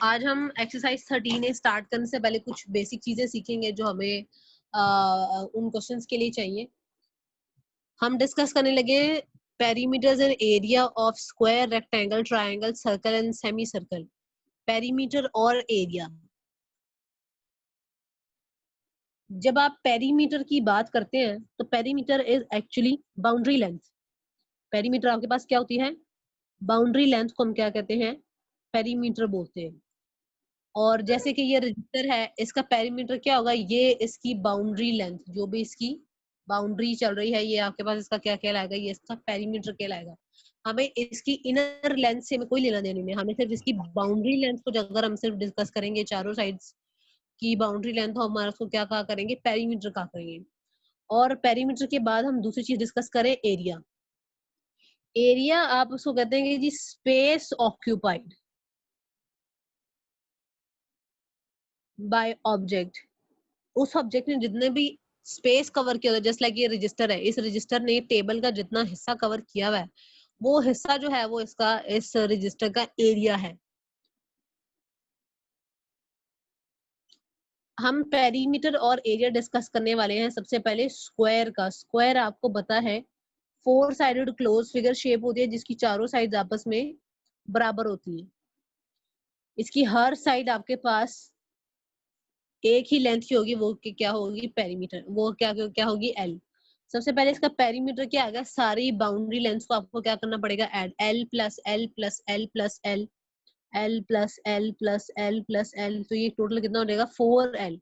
आज हम exercise 13 start करने से पहले कुछ बेसिक चीजें सीखेंगे जो हमें उन क्वेश्चंस के लिए चाहिए। हम डिस्कस करने लगे perimeters and area of square, rectangle, triangle, circle and semi circle. Perimeter और एरिया, जब आप पेरीमीटर की बात करते हैं तो perimeter is actually boundary length. Perimeter आपके पास क्या होती है? बाउंड्री लेंथ को हम क्या कहते हैं? पेरीमीटर बोलते हैं। और जैसे कि ये रजिस्टर है, इसका पेरीमीटर क्या होगा? ये इसकी बाउंड्री लेंथ, जो भी इसकी बाउंड्री चल रही है, ये आपके पास इसका क्या कहलाएगा? ये इसका पेरीमीटर कहलाएगा। हमें इसकी इनर लेंथ से कोई लेना देना नहीं, हमें सिर्फ इसकी बाउंड्री लेंथ को अगर हम सिर्फ डिस्कस करेंगे, चारों साइड्स की बाउंड्री लेंथ, तो हमारा उसको क्या कहा करेंगे? पेरीमीटर कहा करेंगे। और पेरीमीटर के बाद हम दूसरी चीज डिस्कस करें, एरिया। एरिया आप उसको कहते हैं कि जी स्पेस ऑक्यूपाइड बाय ऑब्जेक्ट। उस ऑब्जेक्ट ने जितने भी स्पेस कवर किया, जस्ट लाइक ये रजिस्टर है, इस रजिस्टर ने टेबल का जितना हिस्सा कवर किया हुआ है, वो हिस्सा जो है वो इसका, इस रजिस्टर का एरिया है। हम पेरीमीटर और एरिया डिस्कस करने वाले हैं। सबसे पहले स्क्वायर का। स्क्वायर आपको पता है 4 साइडेड क्लोज फिगर शेप होती है जिसकी चारों साइड आपस में बराबर होती है। इसकी हर साइड आपके पास एक ही लेंथ की होगी, वो क्या होगी? पेरीमीटर। वो क्या क्या होगी? एल। सबसे पहले इसका पेरीमीटर क्या आ गया? सारी बाउंड्री लेंथ्स को आपको क्या करना पड़ेगा? Add. L plus L plus L plus L, L plus L plus L plus L, तो ये टोटल कितना हो जाएगा? 4L।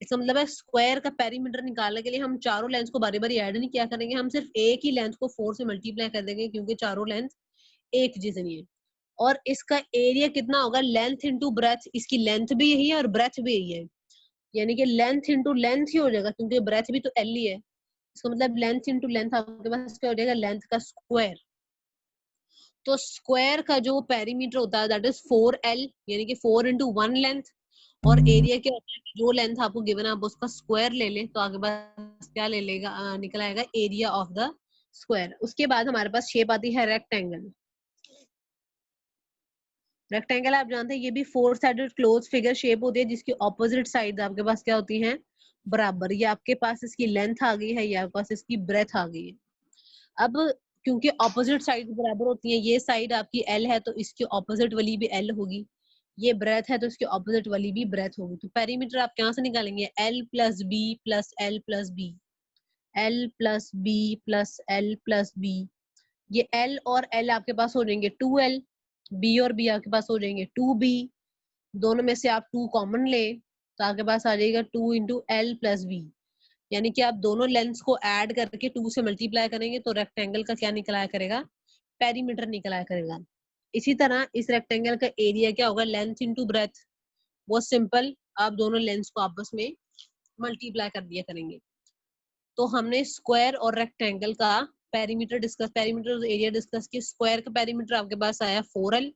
इसका मतलब है स्क्वायर का पेरीमीटर निकालने के लिए हम चारों लेंथ को बारी बारी ऐड नहीं किया करेंगे, हम सिर्फ एक ही लेंथ को 4 से मल्टीप्लाई कर देंगे, क्योंकि चारों लेंथ एक जैसे नहीं है। और इसका एरिया कितना होगा? Length into breath. इसकी लेंथ भी यही है और ब्रेथ भी यही है, यानी कि लेंथ इंटू लेंथ ही हो जाएगा, क्योंकि ब्रेथ भी तो एल ही है। इसका मतलब लेंथ इंटू लेंथ आपके पास क्या हो जाएगा? लेंथ का स्क्वायर। तो स्क्वायर का जो पेरीमीटर होता है दैट इज 4L, यानी कि 4 इंटू 1 लेंथ। और एरिया क्या होता है? जो लेंथ आपको गिवन है आप उसका स्क्वायर ले लें, तो आगे पास क्या ले लेगा? निकल आएगा एरिया ऑफ द स्क्वायर। उसके बाद हमारे पास शेप आती है रेक्टेंगल। रेक्टेंगल आप जानते हैं ये भी 4 साइडेड क्लोज फिगर शेप होती है जिसकी ऑपोजिट साइड आपके पास क्या होती हैं? बराबर। ये आपके पास इसकी लेंथ आ गई है, ये आपके पास इसकी ब्रेथ आ गई है। अब क्योंकि ऑपोजिट साइड बराबर होती है, ये साइड आपकी एल है तो इसकी ऑपोजिट वाली भी एल होगी, ये ब्रेथ है तो इसकी ऑपोजिट वाली भी ब्रेथ होगी। तो पेरीमीटर आप कहाँ से निकालेंगे? L plus B plus L plus B, L plus B plus L plus B. ये एल और एल आपके पास हो जाएंगे 2L, बी और बी आपके पास हो जाएंगे 2B। दोनों में से आप 2 कॉमन ले तो आपके पास आ जाएगा 2 इंटू एल प्लस बी, यानी कि आप दोनों लेंस को ऐड करके 2 से मल्टीप्लाई करेंगे तो रेक्टेंगल का क्या निकल आया करेगा? पेरीमीटर निकल आया करेगा। इसी तरह इस रेक्टेंगल का एरिया क्या होगा? Length into breath. बहुत सिंपल, आप दोनों लेंस को आपस में मल्टीप्लाई कर दिया करेंगे। तो हमने स्क्वायर और रेक्टेंगल का पेरीमीटर डिस्कस, पेरीमीटर और एरिया डिस्कस किया। स्क्वायर का पेरीमीटर आपके पास आया 4L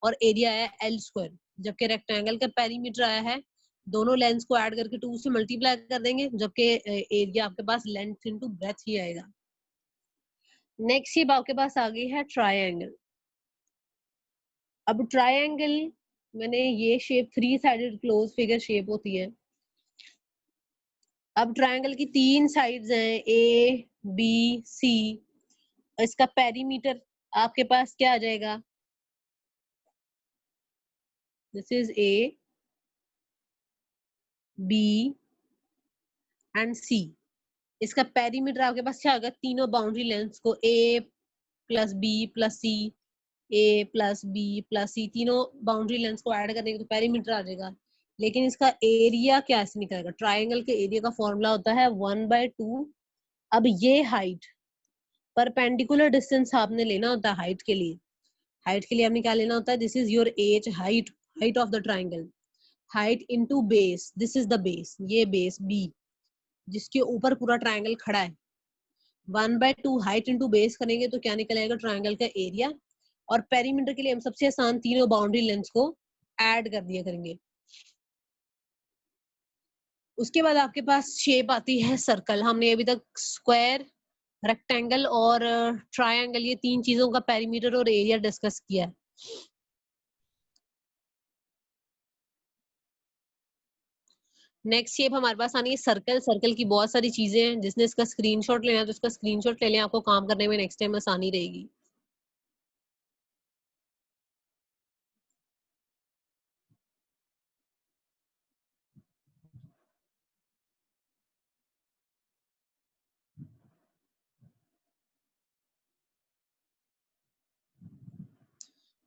और एरिया आया L स्क्वायर, जबकि रेक्टेंगल का पेरीमीटर आया है, दोनों लेंस को ऐड करके 2 से मल्टीप्लाई कर देंगे, जबकि एरिया आपके पास लेंथ इनटू ब्रेथ ही आएगा। नेक्स्ट शेप आपके पास आ गई है ट्रायंगल। अब ट्रायंगल मैंने ये shape 3 sided close figure shape होती है। अब ट्रायंगल की 3 साइड्स हैं, A B C। इसका पेरीमीटर आपके पास क्या आ जाएगा? This is A B and C। इसका पेरीमीटर आपके पास क्या होगा? तीनों बाउंड्री लेंथ्स को A plus B plus C, A plus B plus C, तीनों बाउंड्री लेंथ्स को ऐड करेंगे तो पेरीमीटर आ जाएगा। लेकिन इसका एरिया क्या ऐसे निकलेगा? ट्राइंगल के एरिया का फॉर्मूला होता है 1/2। अब ये हाइट, परपेंडिकुलर डिस्टेंस आपने लेना होता है हाइट के लिए। हाइट के लिए आपने क्या लेना होता है? This is your age, height, height of the triangle. Height into base, this is the base, ये बेस B जिसके ऊपर पूरा ट्राइंगल खड़ा है। 1/2 हाइट इंटू बेस करेंगे तो क्या निकल आएगा? ट्राइंगल का एरिया। और पेरीमीटर के लिए हम सबसे आसान तीनों बाउंड्री लेंथ्स को ऐड कर दिया करेंगे। उसके बाद आपके पास शेप आती है सर्कल। हमने अभी तक स्क्वायर, रेक्टेंगल और ट्रायंगल, ये 3 चीजों का पेरीमीटर और एरिया डिस्कस किया है। नेक्स्ट शेप हमारे पास आनी है सर्कल। सर्कल की बहुत सारी चीजें हैं, जिसने इसका स्क्रीनशॉट लेना है तो इसका स्क्रीनशॉट ले लें, आपको काम करने में नेक्स्ट टाइम आसानी रहेगी।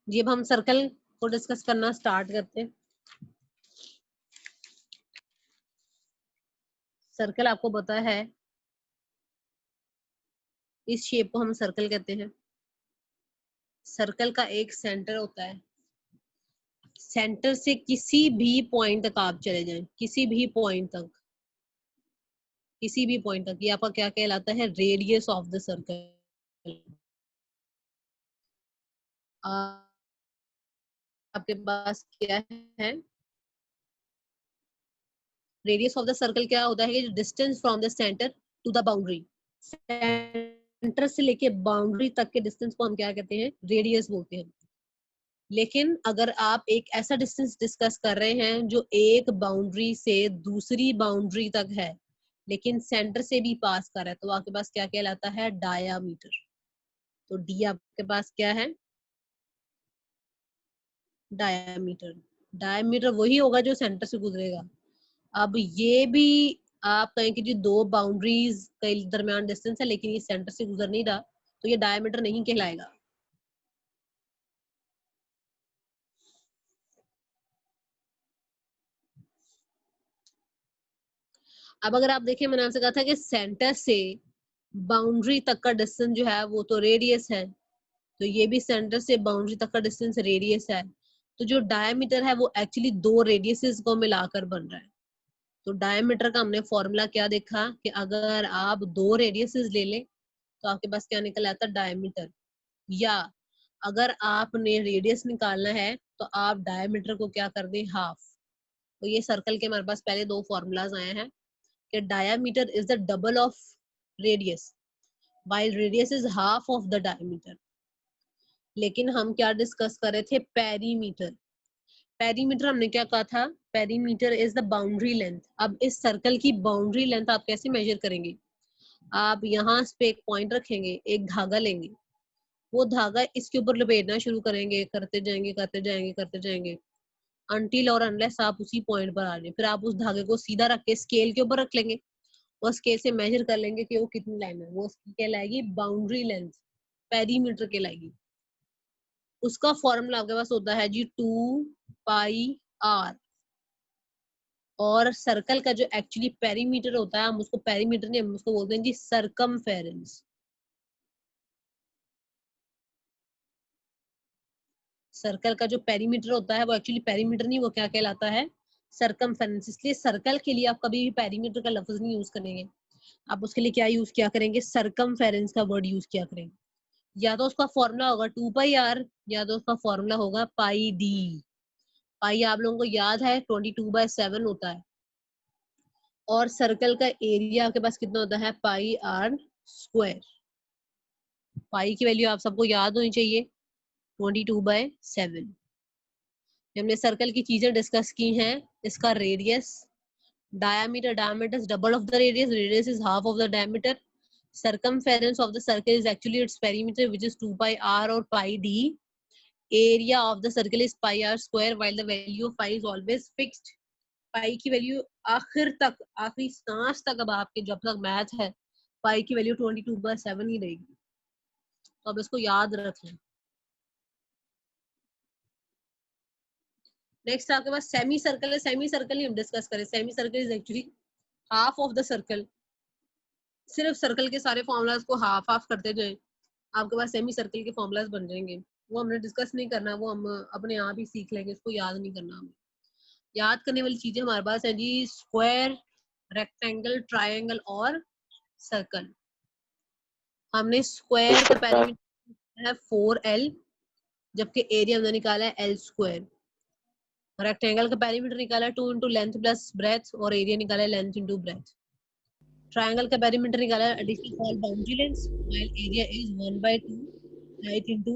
जी अब हम सर्कल को डिस्कस करना स्टार्ट करते हैं। सर्कल आपको पता है, इस शेप को हम सर्कल कहते हैं। सर्कल का एक सेंटर होता है, सेंटर से किसी भी पॉइंट तक आप चले जाएं, किसी भी पॉइंट तक, किसी भी पॉइंट तक, ये आपका क्या कहलाता है, रेडियस ऑफ द सर्कल। आपके पास क्या है, रेडियस ऑफ द सर्कल क्या होता है, distance from the centre to the boundary. Centre से लेके बाउंड्री तक के डिस्टेंस को हम क्या कहते हैं, रेडियस बोलते हैं। लेकिन अगर आप एक ऐसा डिस्टेंस डिस्कस कर रहे हैं जो एक बाउंड्री से दूसरी बाउंड्री तक है, लेकिन सेंटर से भी पास कर रहा है, तो आपके पास क्या कहलाता है, डायामीटर। तो डी आपके पास क्या है, डायामीटर। डायामीटर वही होगा जो सेंटर से गुजरेगा। अब ये भी आप कहें कि जी दो बाउंड्रीज के दरमियान डिस्टेंस है, लेकिन ये सेंटर से गुजर नहीं रहा, तो ये डायमीटर नहीं कहलाएगा। अब अगर आप देखें, मैंने आपसे कहा था कि सेंटर से बाउंड्री तक का डिस्टेंस जो है वो तो रेडियस है, तो ये भी सेंटर से बाउंड्री तक का डिस्टेंस रेडियस है। तो जो डायमीटर है वो एक्चुअली दो रेडियसेस को मिलाकर बन रहा है। तो डायमीटर का हमने फॉर्मूला क्या देखा कि अगर आप दो रेडियसेस ले लें तो आपके पास क्या निकल आता है, डायमीटर। या अगर आपने रेडियस निकालना है तो आप डायमीटर को क्या कर दें, हाफ। तो ये सर्कल के हमारे पास पहले दो फॉर्मूलाज आए हैं कि diameter is the double of radius while radius is half of the diameter। लेकिन हम क्या डिस्कस कर रहे थे, पेरीमीटर। पेरीमीटर हमने क्या कहा था, perimeter is the boundary length. अब इस सर्कल की बाउंड्री लेंथ आप कैसे मेजर करेंगे, आप यहाँ पे एक पॉइंट रखेंगे, एक धागा लेंगे, वो धागा इसके ऊपर लपेटना शुरू करेंगे, करते जाएंगे करते जाएंगे करते जाएंगे अनटिल और अनलेस आप उसी पॉइंट पर आ जाए। फिर आप उस धागे को सीधा रख के स्केल के ऊपर रख लेंगे और स्केल से मेजर कर लेंगे कि वो कितनी लाइन है, वो उसकी कहलाएगी बाउंड्री लेंथ, पेरीमीटर कहलाएगी। उसका फॉर्मूला आपके पास होता है जी 2πr। और सर्कल का जो एक्चुअली पेरीमीटर होता है, हम उसको पेरीमीटर नहीं, हम उसको बोलते हैं जी सरकमफेरेंस। सर्कल का जो पेरीमीटर होता है वो एक्चुअली पेरीमीटर नहीं, वो क्या कहलाता है, सरकमफेरेंस। इसलिए सर्कल के लिए आप कभी भी पेरीमीटर का लफ्ज नहीं यूज करेंगे, आप उसके लिए क्या यूज किया करेंगे, सरकमफेरेंस का वर्ड यूज किया करेंगे। या तो उसका फॉर्मूला होगा 2πr, या तो उसका फॉर्मूला होगा पाई डी। पाई आप लोगों को याद है 22/7 होता है, और सर्कल का एरिया आपके पास कितना होता है, पाई आर स्क्वायर। पाई की वैल्यू आप सबको याद होनी चाहिए, 22/7। हमने सर्कल की चीजें डिस्कस की हैं, इसका radius, diameter, diameter is double of the radius, radius is half of the diameter, circumference of the circle is actually its perimeter which is 2πr or pi d, area of the circle is pi r square while the value of pi is always fixed। पाई की value आखिर तक, आखिरी सांस तक, अब आपके जब तक मैथ है, पाई की वैल्यू 22/7 ही रहेगी। तो अब इसको याद रखें। नेक्स्ट आपके पास सेमी सर्कल है। सेमी सर्कल ही हम डिस्कस करें। Semi circle is actually half of the circle. सिर्फ सर्कल के सारे फॉर्मूलाज को हाफ हाफ करते जाए, आपके पास सेमी सर्कल के फॉर्मूलाज बन जाएंगे। वो हमने डिस्कस नहीं करना, वो हम अपने आप ही सीख लेंगे, उसको याद नहीं करना हमें। याद करने वाली चीजें हमारे पास है जी, स्क्वायर, रेक्टेंगल, ट्रायंगल और सर्कल। हमने स्क्वायर का पेरीमीटर है 4l, जबकि एरिया हमने निकाला है l स्क्वायर। रेक्टेंगल का पेरीमीटर निकाला है 2 इंटू लेंथ प्लस ब्रेथ, और एरिया निकाला है लेंथ इंटू ब्रेथ। ट्रायंगल का पेरीमीटर निकाला है addition called boundary length, while area is 1/2 height into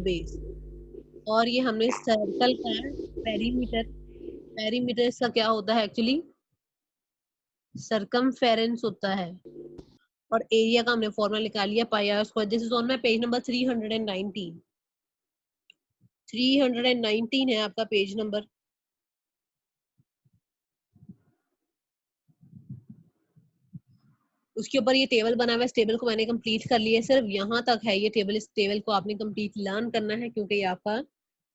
base. और ये हमने सर्कल का पेरीमीटर, पेरीमीटर इसका क्या होता है एक्चुअली, सरकमफेरेंस होता है और एरिया का हमने फॉर्मूला निकाल लिया pi r square. This is on my page number 319। 319 है आपका पेज नंबर। उसके ऊपर ये टेबल बना हुआ है। इस टेबल को मैंने कंप्लीट कर लिया है, सिर्फ यहाँ तक है ये टेबल। इस टेबल को आपने कंप्लीट लर्न करना है क्योंकि ये आपका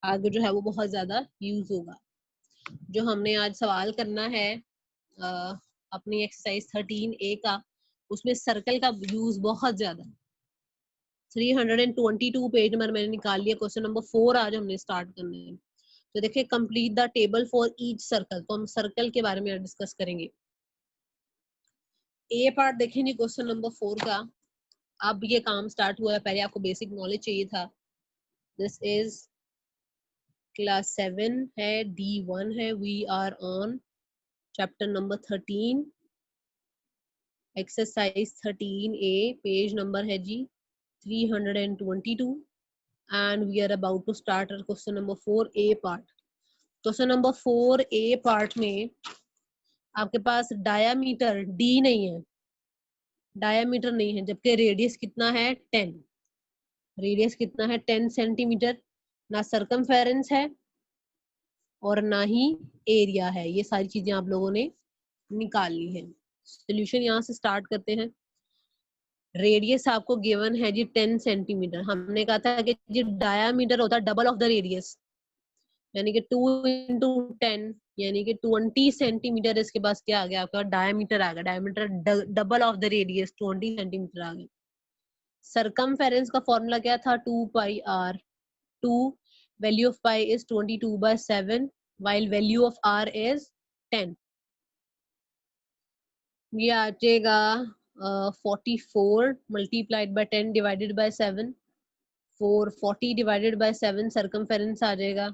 आगे जो है वो बहुत ज्यादा यूज होगा। जो हमने आज सवाल करना है अपनी एक्सरसाइज 13A का, उसमें सर्कल का यूज बहुत ज्यादा। 322 पेज नंबर मैंने निकाल लिया। क्वेश्चन नंबर 4 आज हमने स्टार्ट करने हैं। तो देखिए, complete the table for each circle. तो हम सर्कल के बारे में डिस्कस करेंगे। ए पार्ट देखेंगे क्वेश्चन नंबर 4 का। अब ये काम स्टार्ट हुआ है, पहले आपको बेसिक नॉलेज चाहिए था। दिस इज क्लास 7 है, D1 है। We are on chapter number 13, exercise 13A। Page number है जी 322 and we are about to start our question number 4A part. Question number 4A part में आपके पास डायामीटर D नहीं है, डायामीटर नहीं है, जबकि रेडियस कितना है 10। रेडियस कितना है 10 सेंटीमीटर। ना सरकमफेरेंस है और ना ही एरिया है। ये सारी चीजें आप लोगों ने निकाल ली है। सोल्यूशन यहाँ से स्टार्ट करते हैं। रेडियस आपको गिवन है जी 10 सेंटीमीटर। हमने कहा था कि जी डायामीटर होता है डबल ऑफ द रेडियस, यानी कि 2 इंटू 10 यानी कि 20 सेंटीमीटर। इसके पास क्या आ गया आपका डायमीटर आ गया। Diameter double of the radius 20 centimetre आ गया। सरकमफेरेंस का फॉर्मूला क्या था 2 pi r. 2 value of pi is 22/7 while value of r is 10। ये आ जाएगा 44 multiplied by 10 divided by 7। 440 divided by 7 circumference आ जाएगा।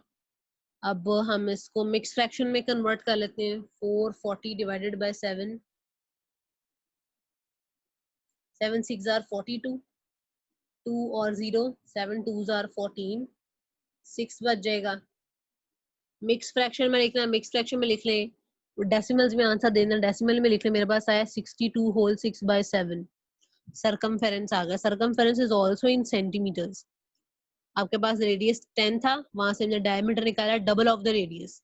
अब हम इसको मिक्स फ्रैक्शन में कन्वर्ट कर लेते हैं। 440 डिवाइडेड बाय 7, 7 6 आर 42, 2 और 0, 7 2 आर 14, 6 बच जाएगा। मिक्स फ्रैक्शन में लिखना, मिक्स फ्रैक्शन में लिख लें, डेसिमल्स में आंसर देना, डेसिमल में लिख लें। मेरे पास आया 62 होल 6/7। सरकमफेरेंस आ गया। Circumference is also in centimetres. आपके पास रेडियस 10 था, वहां से हमने डायमीटर निकाला double of the radius.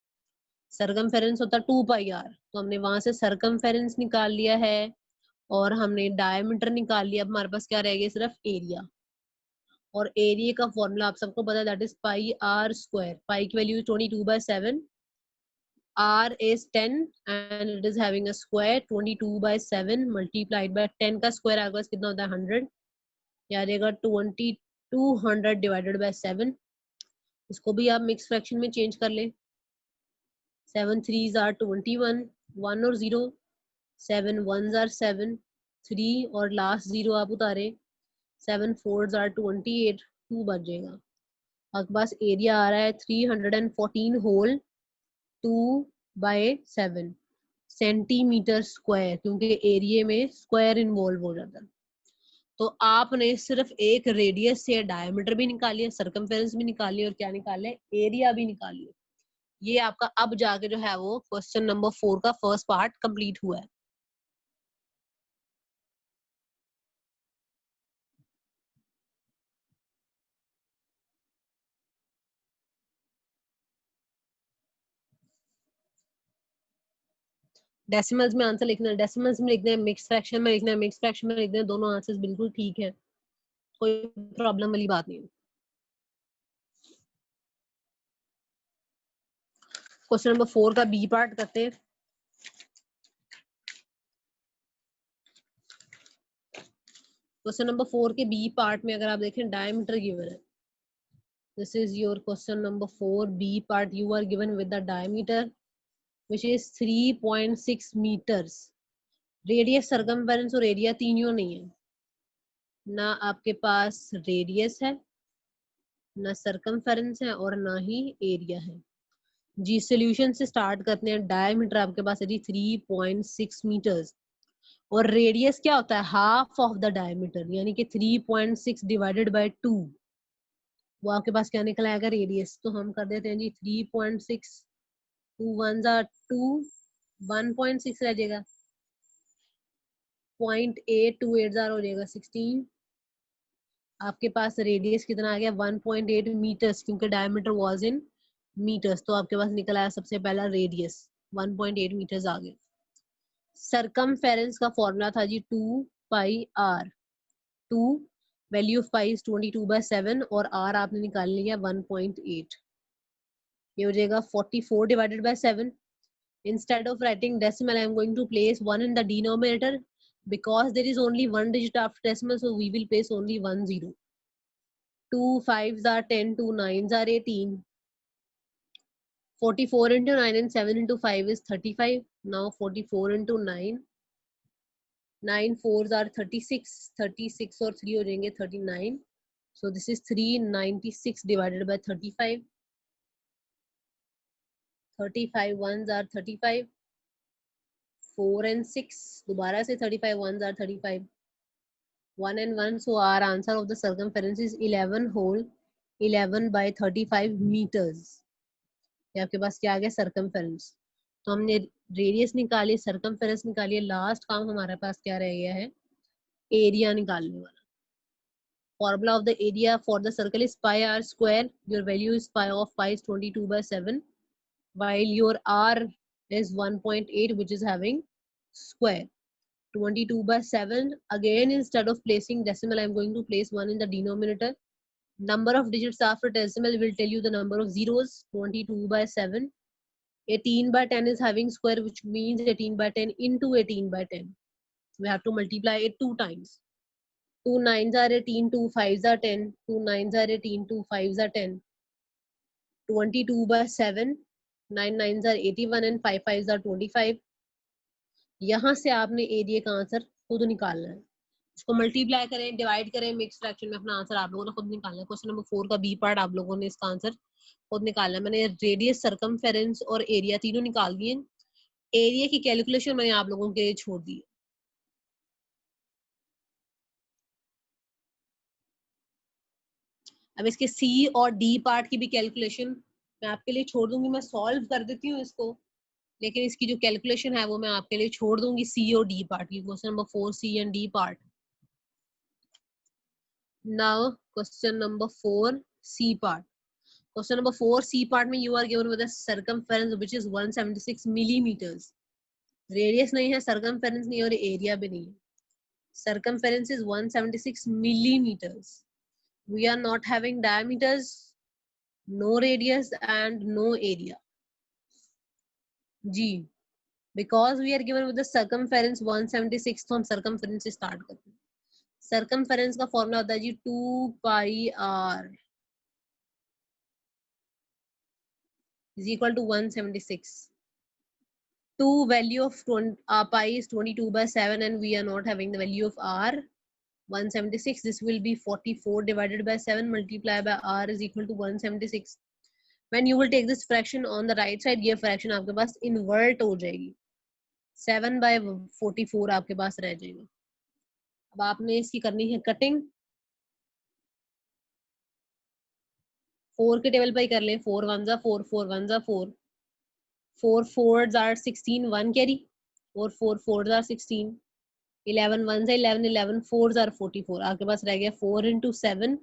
Circumference होता 2 पाई आर, तो हमने वहां से सरकमफेरेंस निकाल लिया है और हमने डायमीटर निकाल लिया। अब हमारे पास क्या रह गया सिर्फ एरिया। और एरिया का फॉर्मूला आप सबको पता है, that is pi r square. Pi की value 22/7, r is 10 and it is having a square 22/7 multiplied by 10 का स्क्वायर आपके पास कितना होता है 100। या आ जाएगा 2200 डिवाइडेड बाय 7। इसको भी आप मिक्स फ्रैक्शन में चेंज कर लें। 7 3s are 21, 1 और 0, 7 1s are 7, 3 और लास्ट 0 आप उतारे, 7 4s are 28, 2 बच जाएगा। आपके पास एरिया आ रहा है 314 होल 2/7 सेंटीमीटर स्क्वायर, क्योंकि एरिया में स्क्वायर इन्वॉल्व हो जाता है। तो आपने सिर्फ एक रेडियस से डायमीटर भी निकाल लिया, सरकमफेरेंस भी निकाल लिया और क्या निकाल लिया एरिया भी निकाल लिया। ये आपका अब जाके जो है वो क्वेश्चन नंबर 4 का फर्स्ट पार्ट कंप्लीट हुआ है। डेसिमल्स में आंसर लिखना है, डेसिमल्स में लिखना है, मिक्स फ्रैक्शन में लिखना है, मिक्स फ्रैक्शन में लिखना है। दोनों आंसर्स बिल्कुल ठीक है, कोई प्रॉब्लम वाली बात नहीं है। क्वेश्चन नंबर 4 का बी पार्ट करते हैं। क्वेश्चन नंबर 4 के बी पार्ट में अगर आप देखें डायमीटर गिवन है। This is your question number 4 B part. You are given with the diameter which is 3.6 metres. Radius, circumference और एरिया तीनों नहीं है। ना आपके पास रेडियस है, ना सरकमफेरेंस है और ना ही एरिया है। जी सॉल्यूशन से स्टार्ट करते हैं। डायमीटर आपके पास है जी 3.6 मीटर्स और रेडियस क्या होता है हाफ ऑफ द डायमीटर, यानी कि 3.6 डिवाइडेड बाय 2। वो आपके पास क्या निकल आएगा रेडियस। तो हम कर देते हैं जी 3.6, 2 1s are 2, 1.6 रह जाएगा। 0.8280 हो जाएगा 16। आपके पास रेडियस कितना आ गया 1.8 मीटर्स, क्योंकि डायमीटर वाज इन मीटर्स, तो आपके पास निकल आया सबसे पहला रेडियस 1.8 मीटर्स आ गया। सरकमफेरेंस का फॉर्मूला था जी 2 pi r. 2 value of pi is 22/7 और आर आपने निकाल लिया 1.8। ये हो जाएगा 44 divided by 7। Instead of writing decimal, I am going to place 1 in the denominator because there is only one digit after decimal, so we will place only 1 0. 2 5s are 10, 2 9s are 18. 44 into 9 and 7 into 5 is 35. Now 44 into 9. 9 4s are 36. 36 और 3 हो जाएंगे 39. So this is 396 divided by 35. 35 ones are 35. 4 and 6 दोबारा से 35 ones are 35. 1 and 1, so our answer of the circumference is 11 whole 11 by 35 meters. ये आपके पास क्या आ गया circumference. तो हमने रेडियस निकाली, सर्कमफेरेंस निकाली, लास्ट काम हमारे पास क्या रह गया है एरिया निकालने वाला। Formula of the area for the circle is pi r square. Your value is pi of pi is 22/7, while your r is 1.8, which is having square 22/7. Again, instead of placing decimal, I'm going to place 1 in the denominator. Number of digits after decimal will tell you the number of zeros. 22/7. 18/10 is having square, which means 18/10 into 18/10. We have to multiply it 2 times. 2 9s are 18, 2 5s are 10, 2 9s are 18, 2 5s are 10. 22/7. 9 9s are 81 and 5 5s are 25. यहाँ से आपने area का answer खुद निकालना है। इसको multiply करें, divide करें, मिक्स फ्रैक्शन में अपना आंसर आप लोगों ने खुद निकालना है। क्वेश्चन नंबर 4 का बी पार्ट आप लोगों ने इसका आंसर खुद निकालना है। मैंने रेडियस, सर्कमफेरेंस और एरिया तीनों निकाल दिए। एरिया की कैलकुलेशन मैंने आप लोगों के लिए छोड़ दी। अब इसके सी और डी पार्ट की भी कैलकुलेशन मैं आपके लिए छोड़ दूंगी। मैं सॉल्व कर देती हूँ इसको, लेकिन इसकी जो कैलकुलेशन है वो मैं आपके लिए छोड़ दूंगी सी और डी पार्ट की। Question number 4 C and D part. Now question number 4 C part. Question number 4 C part में you are given with a circumference which is 176 millimeters. Radius नहीं है, circumference नहीं है और area भी नहीं है. Circumference is 176 millimeters. We are not having diameters, no radius and no area. G. Because we are given with the circumference 176, तो हम circumference से start करते हैं. Circumference का formula होता है जी 2 pi r is equal to 176. 2 value of pi is 22/7 and we are not having the value of r 176. This will be 44 divided by 7 multiplied by r is equal to 176. When you will take this fraction on the right side, ये fraction आपके पास invert हो जाएगी, 7/44 आपके पास रह जाएगा। अब आपने इसकी करनी है कटिंग। 4 के टेबल पर ही कर लें। 4 1s are 4, 4 1s are 4, 4 4s are 16, 1 carry, और 4 4s are 16, 11 1s are 11, 11 4s are 44। आपके पास रह गया 4 into 7,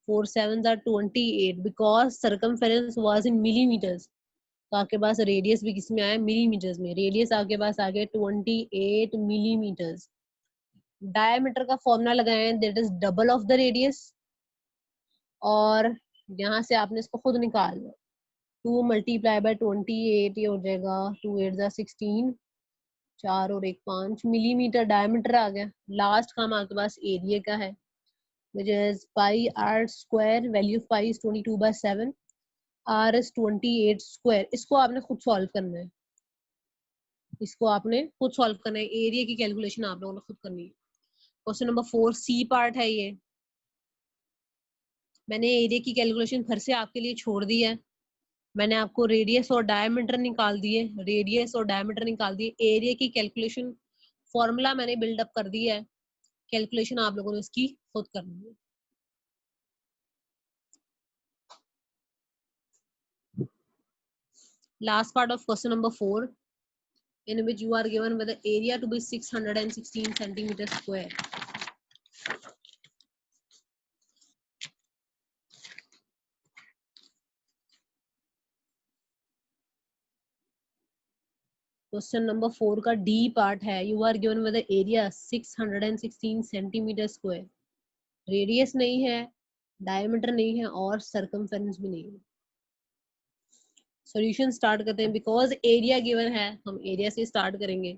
4 7s are 28 because circumference was in millimeters। तो आपके पास रेडियस भी किस में आया, मिलीमीटर्स में। रेडियस आपके पास आ गया 28 मिलीमीटर्स। डायमीटर का फॉर्मूला लगाए, that is double of the radius, और यहाँ से आपने इसको खुद निकालना। 2 multiply by 28, ये हो जाएगा 2 8s are 16, 4 और 1 5 मिलीमीटर डायमीटर आ गया। लास्ट काम आपके पास एरिया का है, which is pi r square, value of pi is 22/7, r is 28 square। इसको आपने खुद सॉल्व करना है, इसको आपने खुद सॉल्व करना है। एरिया की कैलकुलेशन आप लोगों ने खुद करनी है। क्वेश्चन नंबर 4 सी पार्ट है ये। मैंने एरिया की कैलकुलेशन फिर से आपके लिए छोड़ दी है। मैंने आपको रेडियस और डायमीटर निकाल दिए, रेडियस और डायमीटर निकाल दिए। एरिया की कैलकुलेशन फॉर्मूला मैंने बिल्डअप कर दिया है, कैलकुलेशन आप लोगों ने इसकी खुद करनी है। Last part of question number 4. in which you are given with the area to be 616 centimeters square. Question number 4 का डी पार्ट है, you are given with the area 616 centimetre square, radius नहीं है, डायमीटर नहीं है और circumference भी नहीं है। सॉल्यूशन स्टार्ट करते हैं, बिकॉज एरिया गिवन है हम एरिया से स्टार्ट करेंगे।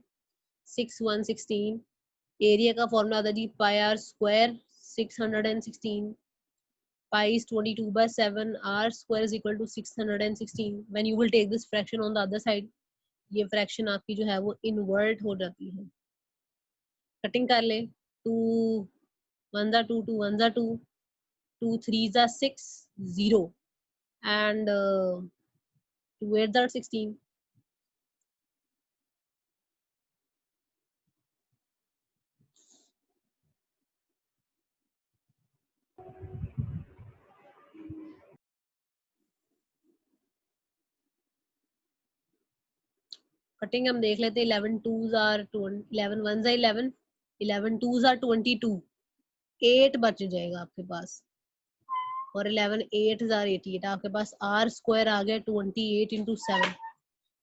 616 एरिया का फॉर्मूला आता है जी pi r square 616, pi is 22/7, r square is equal to 616. when you will take this fraction on the other side, ये फ्रैक्शन आपकी जो है वो इन्वर्ट हो जाती है। कटिंग कर ले, 2 1 2 2 1 2 2 3 6 0 and 2 8 16। कटिंग हम देख लेते हैं, 11 2s are 11 1s are 11, 11 2s are 22, 8 बच जाएगा आपके पास, और 11 8s are 88, आपके पास r स्क्वायर आ गया 28 into 7।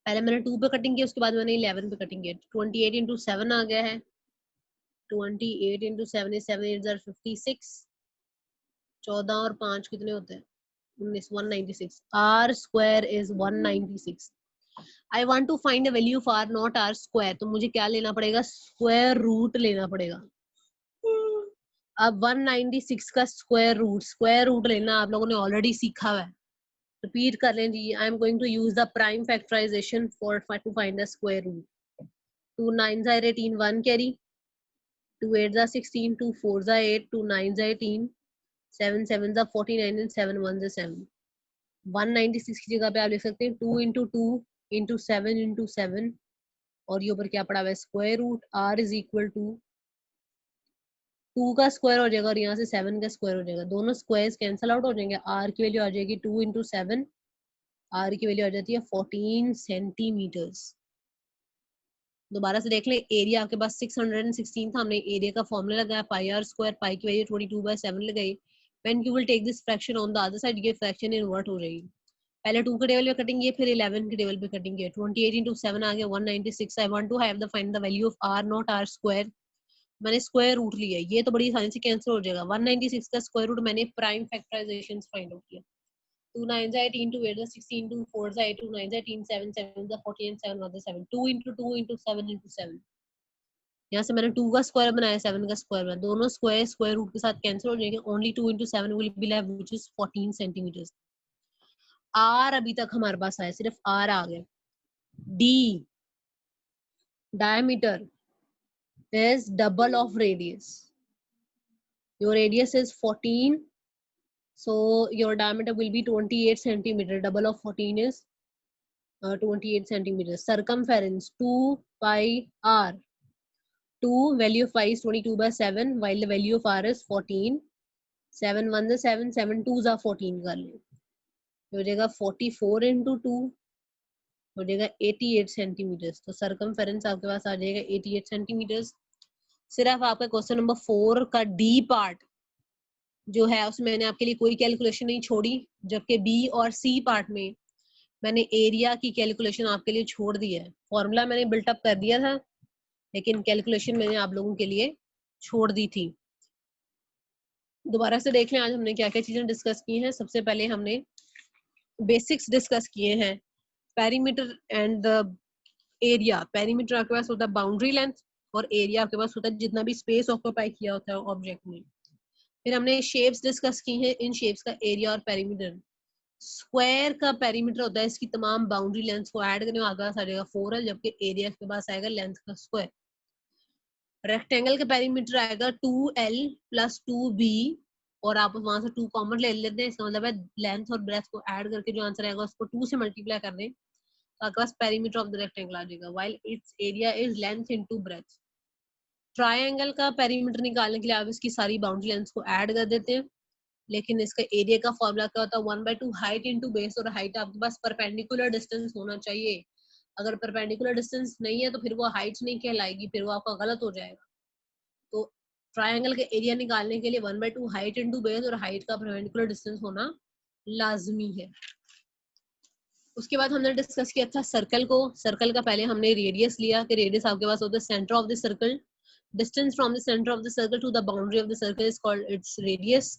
पहले मैंने 2 पे कटिंग की, उसके बाद मैंने 11 पे कटिंग की, 28 into 7 आ गया है, 28 into 7 is 7 8s are 56, 14 और 5 कितने होते हैं 19, 196, r square is 196। I want to find the value of r not r square, तो मुझे क्या लेना पड़ेगा, स्क्वायर रूट लेना पड़ेगा। अब 196 का स्क्वायर रूट लेना आप लोगों ने ऑलरेडी सीखा हुआ है, रिपीट कर लें जी। I am going to use the prime factorisation for to find the square root. 2 9s are 18, 1 carry, 2 8s are 16, 2 4s are 8, 2 9s are 18, 7 7s are 49 and 7 1s are 7। 196 की जगह पे आप लिख सकते हैं 2 into 2 into 7 into 7, और ये ऊपर क्या पड़ा हुआ है square root, r is equal to 2 का स्क्वायर हो जाएगा और यहाँ से 7 का स्क्वायर हो जाएगा, दोनों स्क्वायर्स कैंसिल आउट हो जाएंगे, r की वैल्यू आ जाएगी 2 into 7, r की वैल्यू आ जाती है 14 सेंटीमीटर्स। दोबारा से देख लें, एरिया आपके पास 616 था, हमने एरिया का फॉर्मूला लगाया पाई आर स्क्वायर, पाई की वैल्यू 22/7 लगाई। When you will take this fraction on the other side, ये फ्रैक्शन इन्वर्ट हो जाएगी। पहले 2 के टेबल पे कटिंग है, फिर 11 के टेबल पे कटिंग है, 28 into 7 आ गया 196। I want to have the find the value of r not r square, मैंने स्क्वायर रूट लिया, ये तो बड़ी आसानी से कैंसिल हो जाएगा। 196 का स्क्वायर रूट मैंने प्राइम फैक्टराइजेशन फाइंड आउट किया, 2 9s are 18, 2 8s are 16, 2 4s are 8, 2 9s are 18, 7 7s are 40 and 7 1s are 7, 2 into 2 into 7 into 7। यहाँ से मैंने 2 का स्क्वायर बनाया, 7 का स्क्वायर बनाया, दोनों स्क्वायर स्क्वायर रूट के साथ कैंसिल हो जाएंगे, only 2 into 7 will be left which is 14 centimetres. r अभी तक हमारे पास आया, सिर्फ r आ गया। d diameter is double of radius, your radius is 14, so your diameter will be 28 centimeter, double of 14 is 28 centimeters। circumference 2 pi r, 2 value of pi is 22/7 while the value of r is 14, 7 1s are 7, 7 2s are 14 कर लें, हो जाएगा 44 into 2 हो जाएगा 88 centimetres. तो circumference आपके पास आ जाएगा 88 centimetres. सिर्फ आपका क्वेश्चन नंबर 4 का डी पार्ट जो है उसमें मैंने आपके लिए कोई कैलकुलेशन नहीं छोड़ी, जबकि बी और सी पार्ट में मैंने एरिया की कैलकुलेशन आपके लिए छोड़ दी है। फॉर्मूला मैंने बिल्टअप कर दिया था, लेकिन कैलकुलेशन मैंने आप लोगों के लिए छोड़ दी थी। दोबारा से देख लें आज हमने क्या क्या चीजें डिस्कस की हैं। सबसे पहले हमने बेसिक्स डिस्कस किए हैं, perimeter and the area. Perimeter आपके पास होता है बाउंड्री लेंथ, और एरिया आपके पास होता है जितना भी स्पेस ऑक्यूपाई किया होता है ऑब्जेक्ट में। फिर हमने शेप्स डिस्कस की हैं, इन शेप्स का एरिया और पेरीमीटर। स्क्वायर का पेरीमीटर होता है इसकी तमाम बाउंड्री लेंथ को ऐड करने आपके पास आ जाएगा 4l, जबकि एरिया के पास आएगा लेंथ का स्क्वायर। रेक्टेंगल का पेरीमीटर आएगा 2l + 2b, और आप वहां से 2 कॉमन ले लेते हैं, इसका मतलब है लेंथ और ब्रेथ को ऐड करके जो आंसर आएगा उसको 2 से मल्टीप्लाई कर दें तो आपके पास पेरीमीटर ऑफ द रेक्टेंगल आ जाएगा, while it's area is length into breadth. Triangle का पेरीमीटर निकालने के लिए आप इसकी सारी बाउंड्री लेंथ को ऐड कर देते हैं, लेकिन इसका एरिया का फॉर्मूला क्या होता है 1/2 हाइट इनटू बेस, और हाइट आपके पास परपेंडिकुलर डिस्टेंस होना चाहिए अगर परपेंडिकुलर डिस्टेंस नहीं है तो फिर वो हाइट नहीं कहलाएगी, फिर वो आपका गलत हो जाएगा। तो ट्रायंगल के एरिया निकालने के लिए 1/2 हाइट इंटू बेस और हाइट का परपेंडिकुलर डिस्टेंस होना लाजमी है। उसके बाद हमने डिस्कस किया था सर्कल को। सर्कल का पहले हमने रेडियस लिया कि रेडियस आपके पास होता है centre of the circle, distance from the centre of the circle to the boundary of the circle is called its radius.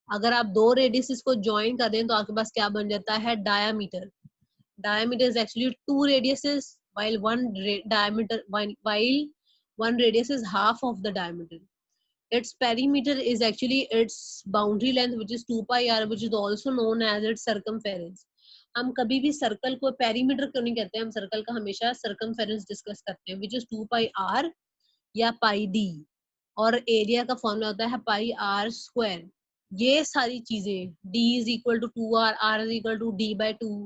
अगर आप दो रेडियस को ज्वाइन कर दें तो आपके पास क्या बन जाता है, diameter. Diameter is actually two radiuses, while one radius is half of the diameter. Its perimeter is actually its boundary length, which is 2 pi r, which is also known as its circumference. हम कभी भी circle को perimeter क्यों नहीं कहते हैं, हम circle का हमेशा सर्कमफेरेंस डिस्कस करते हैं, which is 2 pi r या pi d, और एरिया का फॉर्मूला होता है pi r square. ये सारी चीजें d is equal to 2r, r is equal to d by 2,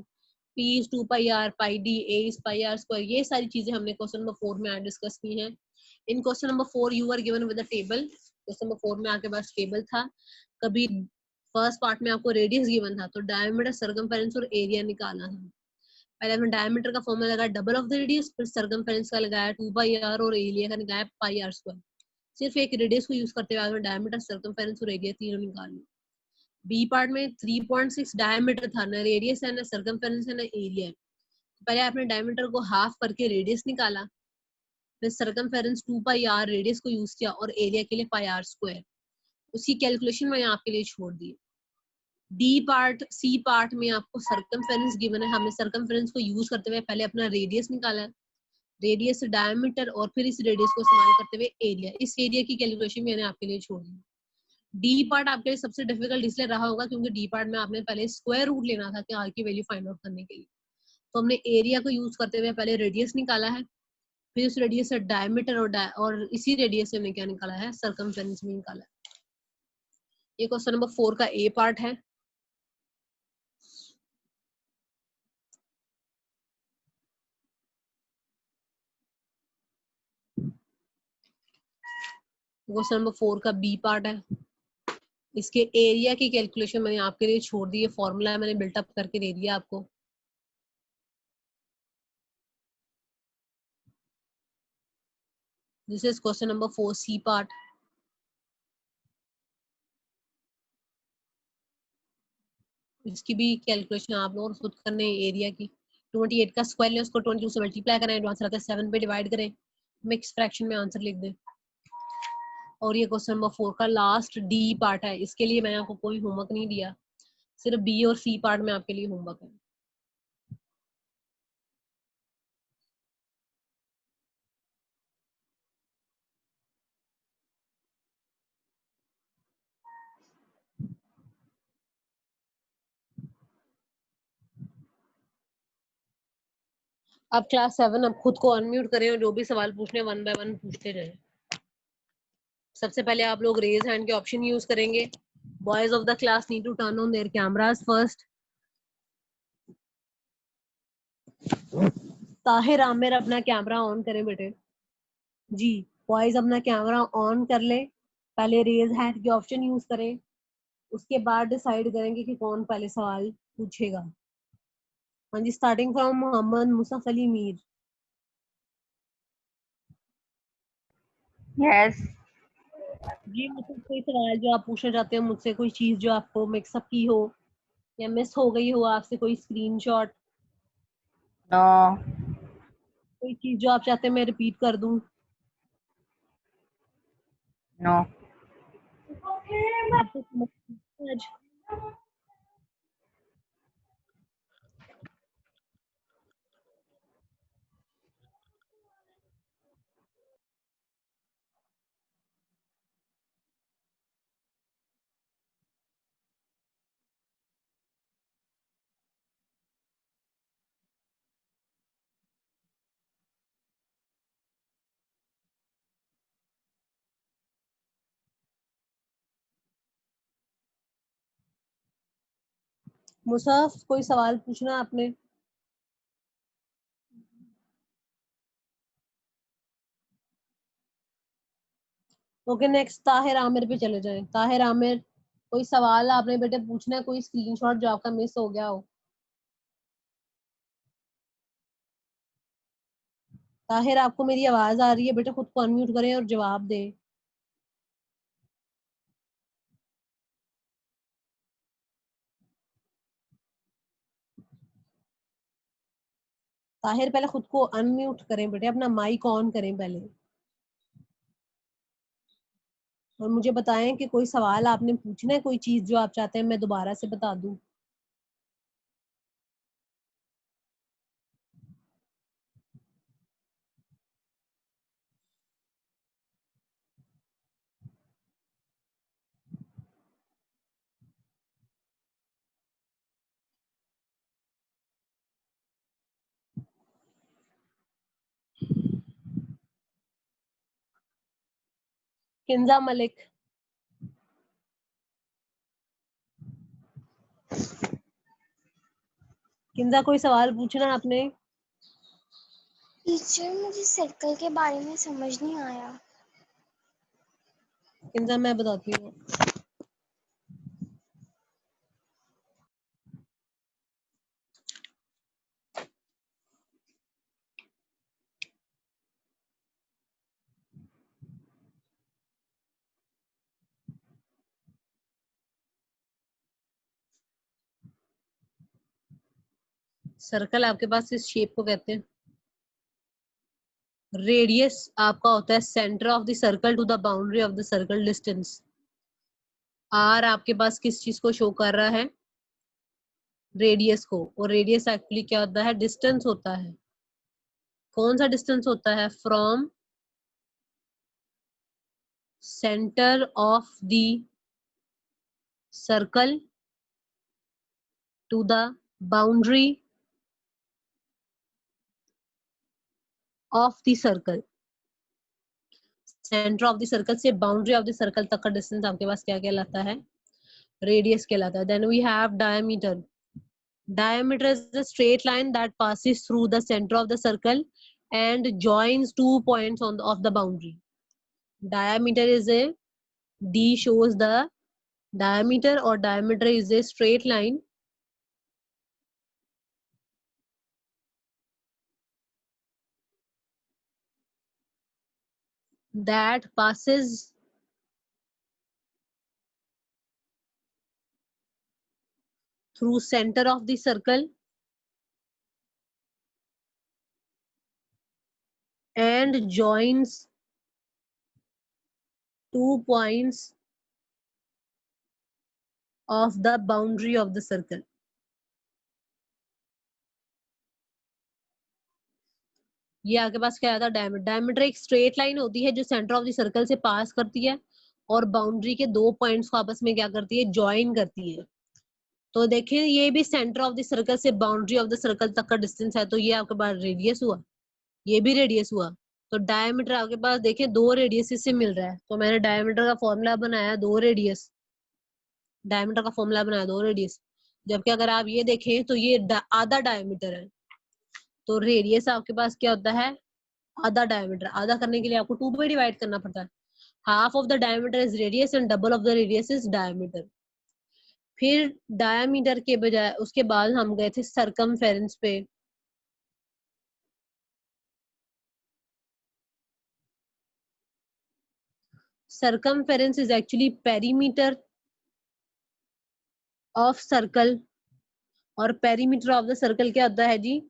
P is 2 pi r, pi d, A is pi r square, ये सारी चीजें हमने क्वेश्चन नंबर 4 में आज डिस्कस की हैं। In question number 4 you are given with a table. Question number 4 में आपके पास टेबल था। कभी फर्स्ट पार्ट में आपको रेडियस गिवन था तो डायमीटर, सर्कमफेरेंस और एरिया निकालना था। पहले हमने डायमीटर का फॉर्मूला लगाया डबल ऑफ द रेडियस, फिर सर्कमफेरेंस का लगाया 2 pi r और एरिया का लगाया pi r स्क्वायर। सिर्फ एक रेडियस को यूज करते हुए डायमीटर, सर्कमफेरेंस और एरिया तीनों निकाल लिया। बी पार्ट में 3.6 डायमीटर था, ना रेडियस है ना सर्कमफेरेंस है ना एरिया है। पहले आपने डायमीटर को हाफ करके रेडियस निकाला, फिर सर्कमफेरेंस 2 पाई आर रेडियस को यूज किया और एरिया के लिए पाई आर स्क्वायर। उसकी कैलकुलेशन मैंने आपके लिए छोड़ दी। डी पार्ट, सी पार्ट में आपको सर्कमफेरेंस गिवन है, हमने सर्कमफेरेंस को यूज करते हुए पहले अपना रेडियस निकाला, रेडियस से डायमीटर और फिर इस रेडियस को इस्तेमाल करते हुए एरिया। इस एरिया की कैलकुलेशन मैंने आपके लिए छोड़ दी। डी पार्ट आपके लिए सबसे डिफिकल्ट इसलिए रहा होगा क्योंकि डी पार्ट में आपने पहले स्क्वायर रूट लेना था कि आर की वैल्यू फाइंड आउट करने के लिए। तो हमने एरिया को यूज करते हुए पहले रेडियस निकाला है, फिर उस रेडियस से डायमीटर और इसी रेडियस से हमने क्या निकाला है, सर्कमफेरेंस भी निकाला है। ये क्वेश्चन नंबर 4 का ए पार्ट है। क्वेश्चन नंबर 4 का बी पार्ट है। इसके एरिया की कैलकुलेशन मैंने आपके लिए छोड़ दी है, फॉर्मूला मैंने बिल्टअप करके दे दिया आपको। This is question number 4 C part. इसकी भी कैलकुलेशन आप लोग खुद करने एरिया की। 28 का स्क्वायर लें, उसको 22 से मल्टीप्लाई करें, जो आंसर आता है 7 पे डिवाइड करें, मिक्स फ्रैक्शन में आंसर लिख दें। और ये क्वेश्चन नंबर 4 का लास्ट डी पार्ट है। इसके लिए मैंने आपको कोई होमवर्क नहीं दिया, सिर्फ बी और सी पार्ट में आपके लिए होमवर्क है। अब क्लास 7 अब खुद को अनम्यूट करें और जो भी सवाल पूछने 1 बाय 1 पूछते जाएं। सबसे पहले आप लोग रेज हैंड के ऑप्शन यूज करेंगे। Boys of the class need to turn on their cameras first. Tahir Aamir अपना कैमरा ऑन करें बेटे जी। बॉयज अपना कैमरा ऑन कर ले, पहले रेज हैंड के ऑप्शन यूज करें, उसके बाद डिसाइड करेंगे कि कौन पहले सवाल पूछेगा। हाँ जी, starting from Mohammad Musaf Ali Mir. Yes जी, मुझसे कोई सवाल जो आप पूछना चाहते हैं मुझसे, कोई चीज जो आपको मिक्सअप की हो या मिस हो गई हो आपसे, कोई स्क्रीनशॉट, नो कोई चीज जो आप चाहते हैं मैं रिपीट कर दूं। नो आपको समझ आज मुसाफ कोई सवाल पूछना आपने? ओके, नेक्स्ट ताहिर आमिर पे चले जाएं। ताहिर आमिर, कोई सवाल आपने बेटे पूछना है, कोई स्क्रीनशॉट जो आपका मिस हो गया हो? ताहिर, आपको मेरी आवाज आ रही है? बेटा खुद को अनम्यूट करें और जवाब दें। ताहिर, पहले खुद को अनम्यूट करें बेटे, अपना माइक ऑन करें पहले, और मुझे बताएं कि कोई सवाल आपने पूछना है, कोई चीज जो आप चाहते हैं मैं दोबारा से बता दूं। किंजा मलिक, किंजा कोई सवाल पूछना है आपने? टीचर, मुझे सर्कल के बारे में समझ नहीं आया। किंजा मैं बताती हूँ। सर्कल आपके पास इस शेप को कहते हैं। रेडियस आपका होता है centre of the circle to the boundary of the circle distance. R आपके पास किस चीज को शो कर रहा है? रेडियस को। और रेडियस एक्चुअली क्या होता है? डिस्टेंस होता है। कौन सा डिस्टेंस होता है? From centre of the circle to the boundary of the circle. Centre of the circle से बाउंड्री ऑफ द सर्कल तक का डिस्टेंस आपके पास क्या कहलाता है? रेडियस कहलाता है। Then we have diameter. Diameter is the straight line that passes through the center of the circle and joins two points of the boundary. Diameter is a D shows the diameter, or diameter is a straight line that passes through center of the circle and joins two points of the boundary of the circle. ये आपके पास क्या आता है? Diameter. Diameter एक straight line होती है जो centre of the circle से पास करती है और बाउंड्री के दो पॉइंट्स को आपस में क्या करती है? ज्वाइन करती है। तो देखिए ये भी सेंटर ऑफ द सर्कल से बाउंड्री ऑफ द सर्कल तक का डिस्टेंस है, तो ये आपके पास रेडियस हुआ, ये भी रेडियस हुआ। तो डायमीटर आपके पास देखिए दो रेडियस से मिल रहा है, तो मैंने डायमीटर का फॉर्मूला बनाया दो रेडियस। डायमीटर का फॉर्मूला बनाया दो रेडियस। जबकि अगर आप ये देखें तो ये आधा डायमीटर है, तो रेडियस आपके पास क्या होता है? आधा डायमीटर। आधा करने के लिए आपको 2 पे डिवाइड करना पड़ता है। Half of the diameter is radius and double of the radius is diameter. फिर डायमीटर के बजाय उसके बाद हम गए थे सरकमफेरेंस पे। Circumference is actually perimeter of circle, और पेरीमीटर ऑफ द सर्कल क्या होता है जी?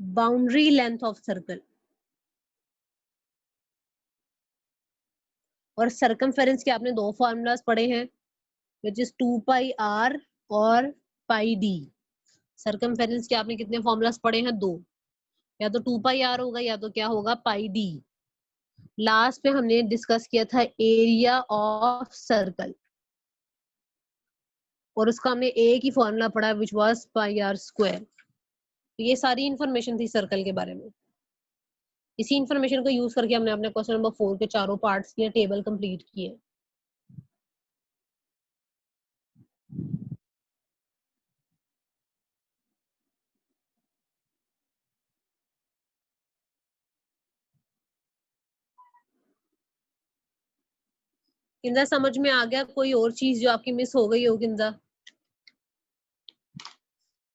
Boundary length of circle. और सरकमफेरेंस के आपने दो फॉर्मूलाज पढ़े हैं, विच इज 2 पाई आर और पाई डी। सरकमफेरेंस के आपने कितने फॉर्मूलाज पढ़े हैं? दो। या तो 2 पाई आर होगा या तो क्या होगा? पाई डी। लास्ट पे हमने डिस्कस किया था एरिया ऑफ सर्कल, और उसका हमने एक ही फॉर्मूला पढ़ा which was pi r square. तो ये सारी इंफॉर्मेशन थी सर्कल के बारे में। इसी इंफॉर्मेशन को यूज करके हमने अपने क्वेश्चन नंबर 4 के चारों पार्ट्स की टेबल कंप्लीट किए। किंजा समझ में आ गया? कोई और चीज जो आपकी मिस हो गई हो किंजा?